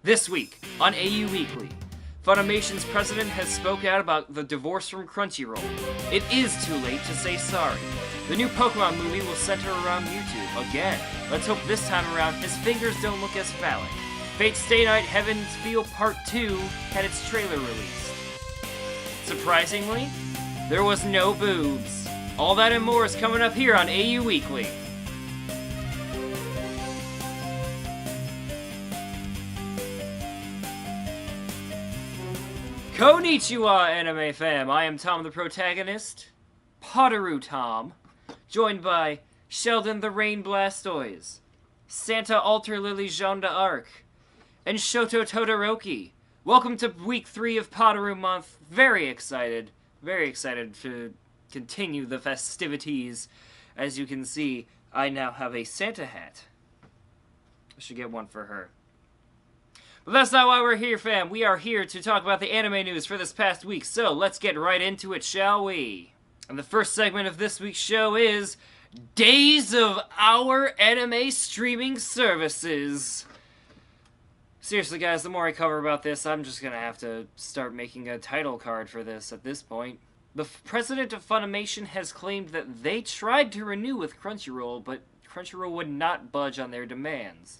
This week, on AU Weekly, Funimation's president has spoke out about the divorce from Crunchyroll. It is too late to say sorry. The new Pokemon movie will center around Mewtwo again. Let's hope this time around his fingers don't look as phallic. Fate Stay Night Heaven's Feel Part 2 had its trailer released. Surprisingly, there was no boobs. All that and more is coming up here on AU Weekly. Konnichiwa, anime fam! I am Tom the Protagonist, Padoru Tom, joined by Sheldon the Rain Blastoise, Santa Alter Lily Jeanne d'Arc, and Shoto Todoroki. Welcome to week 3 of Padoru Month. Very excited to continue the festivities. As you can see, I now have a Santa hat. I should get one for her. But that's not why we're here, fam. We are here to talk about the anime news for this past week, so let's get right into it, shall we? And the first segment of this week's show is Days of Our Anime Streaming Services. Seriously, guys, the more I cover about this, I'm just gonna have to start making a title card for this at this point. The president of Funimation has claimed that they tried to renew with Crunchyroll, but Crunchyroll would not budge on their demands.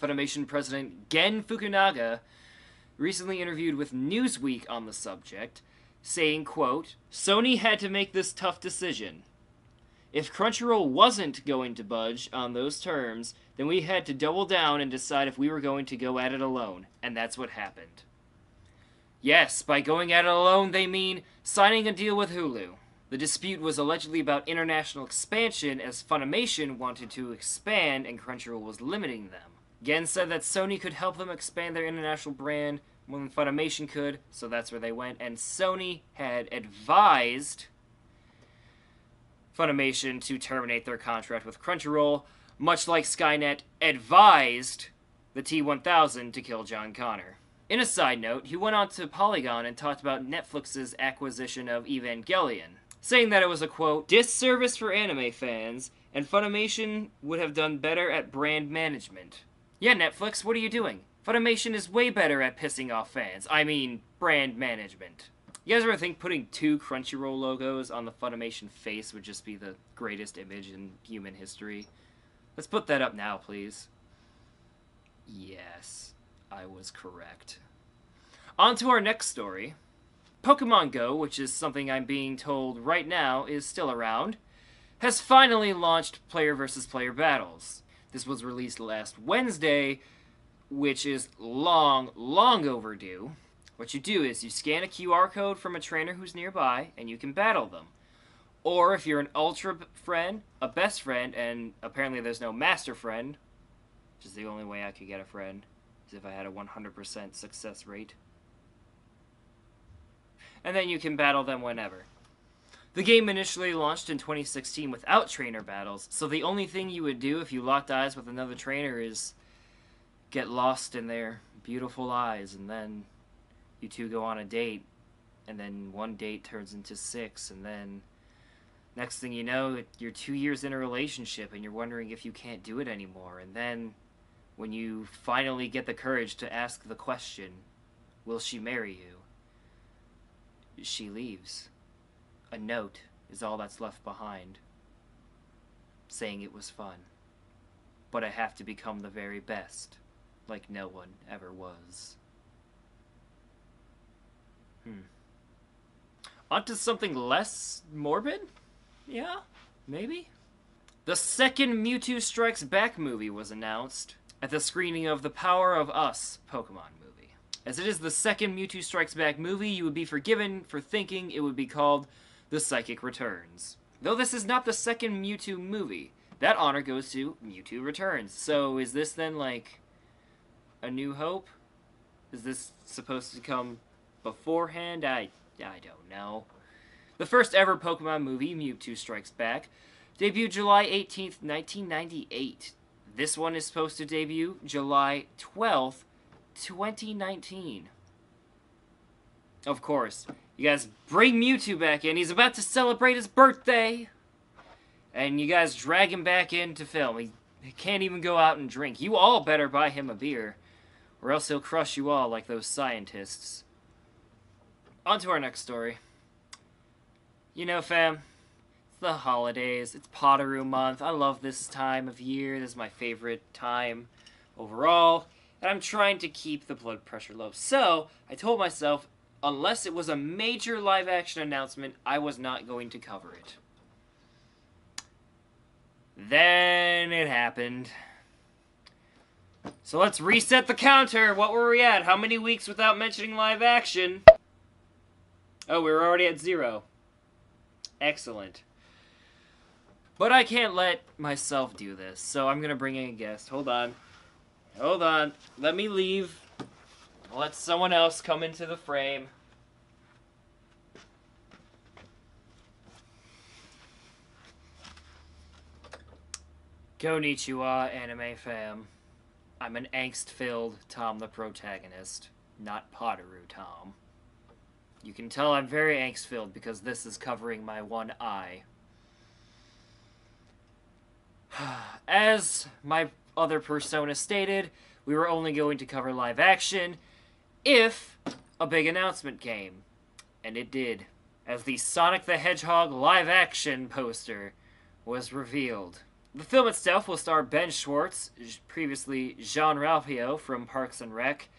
Funimation president Gen Fukunaga recently interviewed with Newsweek on the subject, saying, quote, "Sony had to make this tough decision. If Crunchyroll wasn't going to budge on those terms, then we had to double down and decide if we were going to go at it alone, and that's what happened." Yes, by going at it alone, they mean signing a deal with Hulu. The dispute was allegedly about international expansion, as Funimation wanted to expand and Crunchyroll was limiting them. Gen said that Sony could help them expand their international brand more than Funimation could, so that's where they went, and Sony had advised Funimation to terminate their contract with Crunchyroll, much like Skynet advised the T-1000 to kill John Connor. In a side note, he went on to Polygon and talked about Netflix's acquisition of Evangelion, saying that it was a, quote, "disservice for anime fans, and Funimation would have done better at brand management." Yeah, Netflix, what are you doing? Funimation is way better at pissing off fans. I mean, brand management. You guys ever think putting 2 Crunchyroll logos on the Funimation face would just be the greatest image in human history? Let's put that up now, please. Yes, I was correct. On to our next story. Pokemon Go, which is something I'm being told right now is still around, has finally launched player versus player battles. This was released last Wednesday, which is long overdue. What you do is you scan a QR code from a trainer who's nearby, and you can battle them. Or if you're an ultra friend, a best friend, and apparently there's no master friend, which is the only way I could get a friend, is if I had a 100% success rate. And then you can battle them whenever. The game initially launched in 2016 without trainer battles, so the only thing you would do if you locked eyes with another trainer is get lost in their beautiful eyes, and then you two go on a date, and then one date turns into 6, and then next thing you know, you're 2 years in a relationship, and you're wondering if you can't do it anymore, and then when you finally get the courage to ask the question, will she marry you? She leaves. A note is all that's left behind, saying it was fun, but I have to become the very best, like no one ever was. On to something less morbid? Yeah, maybe? The second Mewtwo Strikes Back movie was announced at the screening of The Power of Us Pokemon movie. As it is the second Mewtwo Strikes Back movie, you would be forgiven for thinking it would be called The Psychic Returns. Though this is not the second Mewtwo movie, that honor goes to Mewtwo Returns. So is this then like A New Hope? Is this supposed to come beforehand? I don't know. The first ever Pokemon movie, Mewtwo Strikes Back, debuted July 18th, 1998. This one is supposed to debut July 12th, 2019. Of course, You guys bring Mewtwo back in. He's about to celebrate his birthday. And you guys drag him back in to film. He can't even go out and drink. You all better buy him a beer, or else he'll crush you all like those scientists. On to our next story. You know, fam, it's the holidays. It's Padoru month. I love this time of year. This is my favorite time overall. And I'm trying to keep the blood pressure low. So, I told myself, unless it was a major live-action announcement, I was not going to cover it. Then it happened. So let's reset the counter. What were we at? How many weeks without mentioning live action? Oh, we were already at 0. Excellent. But I can't let myself do this, so I'm gonna bring in a guest. Hold on. Hold on. Let me leave. Let someone else come into the frame. Konnichiwa, anime fam. I'm an angst-filled Tom the Protagonist, not Padoru Tom. You can tell I'm very angst-filled because this is covering my one eye. As my other persona stated, we were only going to cover live action if a big announcement came. And it did, as the Sonic the Hedgehog live action poster was revealed. The film itself will star Ben Schwartz, previously Jean-Ralphio from Parks and Rec,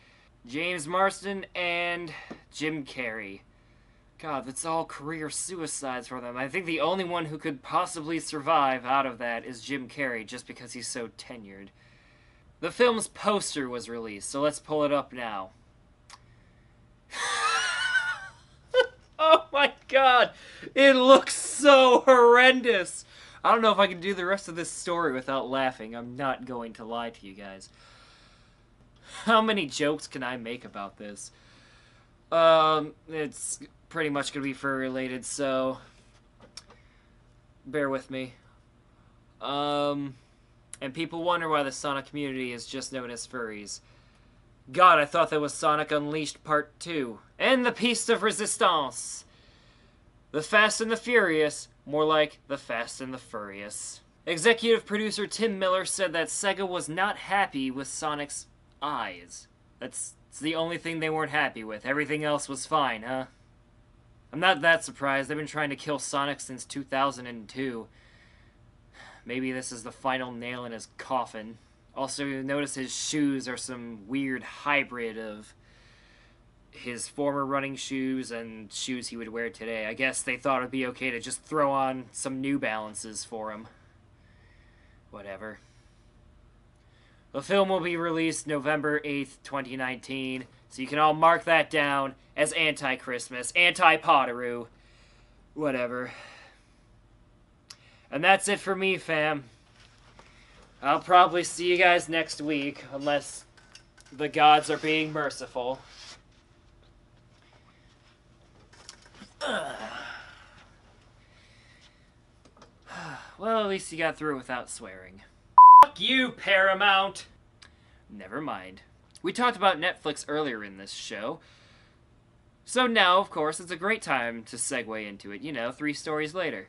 James Marsden, and Jim Carrey. God, that's all career suicides for them. I think the only one who could possibly survive out of that is Jim Carrey, just because he's so tenured. The film's poster was released, so let's pull it up now. Oh my god! It looks so horrendous! I don't know if I can do the rest of this story without laughing. I'm not going to lie to you guys. How many jokes can I make about this? It's pretty much going to be furry related, so bear with me. And people wonder why the Sonic community is just known as furries. God, I thought that was Sonic Unleashed Part 2. And the Piece of Resistance. The Fast and the Furious. More like The Fast and the Furious. Executive producer Tim Miller said that Sega was not happy with Sonic's eyes. That's the only thing they weren't happy with. Everything else was fine, huh? I'm not that surprised. They've been trying to kill Sonic since 2002. Maybe this is the final nail in his coffin. Also, notice his shoes are some weird hybrid of his former running shoes and shoes he would wear today. I guess they thought it'd be okay to just throw on some New Balances for him. Whatever. The film will be released November 8th, 2019, so you can all mark that down as anti-Christmas, anti-Padoru, whatever. And that's it for me, fam. I'll probably see you guys next week, unless the gods are being merciful. Well, at least you got through without swearing. Fuck you, Paramount! Never mind. We talked about Netflix earlier in this show. So now, of course, it's a great time to segue into it. You know, 3 stories later.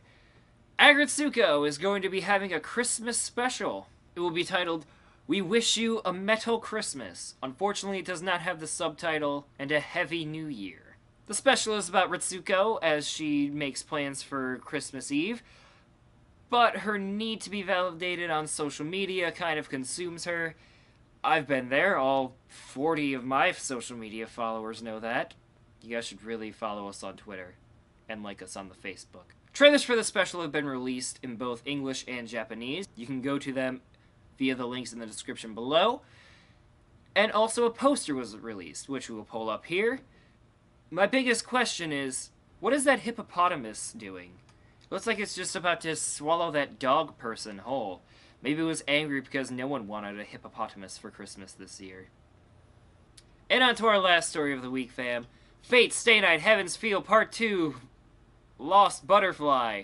Agretsuko is going to be having a Christmas special. It will be titled, We Wish You a Metal Christmas. Unfortunately, it does not have the subtitle, and a Heavy New Year. The special is about Ritsuko as she makes plans for Christmas Eve, but her need to be validated on social media kind of consumes her. I've been there. All 40 of my social media followers know that. You guys should really follow us on Twitter and like us on the Facebook. Trailers for the special have been released in both English and Japanese. You can go to them via the links in the description below. And also a poster was released, which we will pull up here. My biggest question is, what is that hippopotamus doing? It looks like it's just about to swallow that dog person whole. Maybe it was angry because no one wanted a hippopotamus for Christmas this year. And on to our last story of the week, fam. Fate Stay Night Heaven's Feel Part 2 Lost Butterfly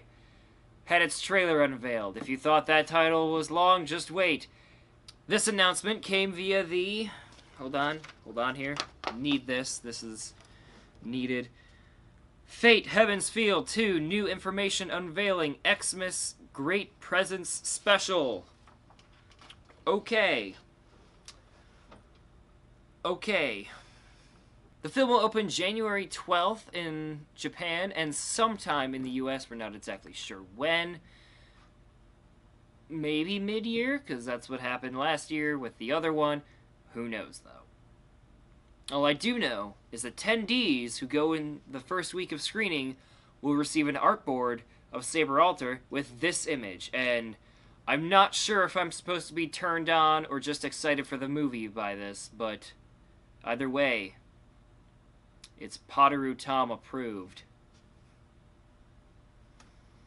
had its trailer unveiled. If you thought that title was long, just wait. This announcement came via the... Hold on here. Need this. This is needed. Fate Heaven's Feel 2 New Information Unveiling Xmas Great Presents Special. Okay. The film will open January 12th in Japan and sometime in the US. We're not exactly sure when. Maybe mid-year, because that's what happened last year with the other one. Who knows, though. All I do know is that attendees who go in the first week of screening will receive an artboard of Saber Alter with this image, and I'm not sure if I'm supposed to be turned on or just excited for the movie by this, but either way, it's Padoru Tom approved.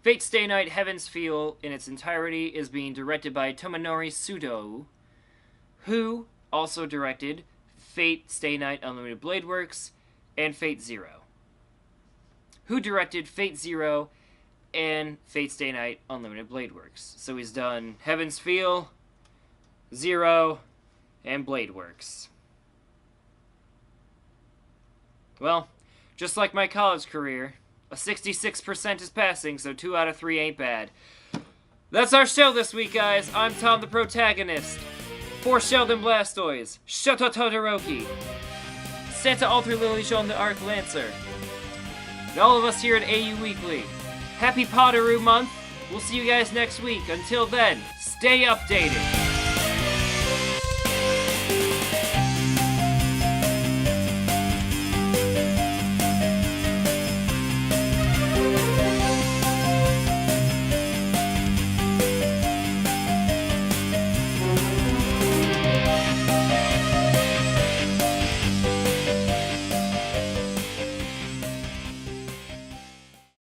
Fate Stay Night Heaven's Feel in its entirety is being directed by Tomonori Sudo, who also directed Fate Stay Night Unlimited Blade Works and Fate Zero. Who directed Fate Zero and Fate Stay Night Unlimited Blade Works. So he's done Heaven's Feel, Zero, and Blade Works. Well, just like my college career, a 66% is passing, so 2 out of 3 ain't bad. That's our show this week, guys. I'm Tom the Protagonist. For Sheldon Blastoise, Shoto Todoroki, Santa Alter Lily Jean the Arc Lancer, and all of us here at AU Weekly. Happy Padoru Month. We'll see you guys next week. Until then, stay updated.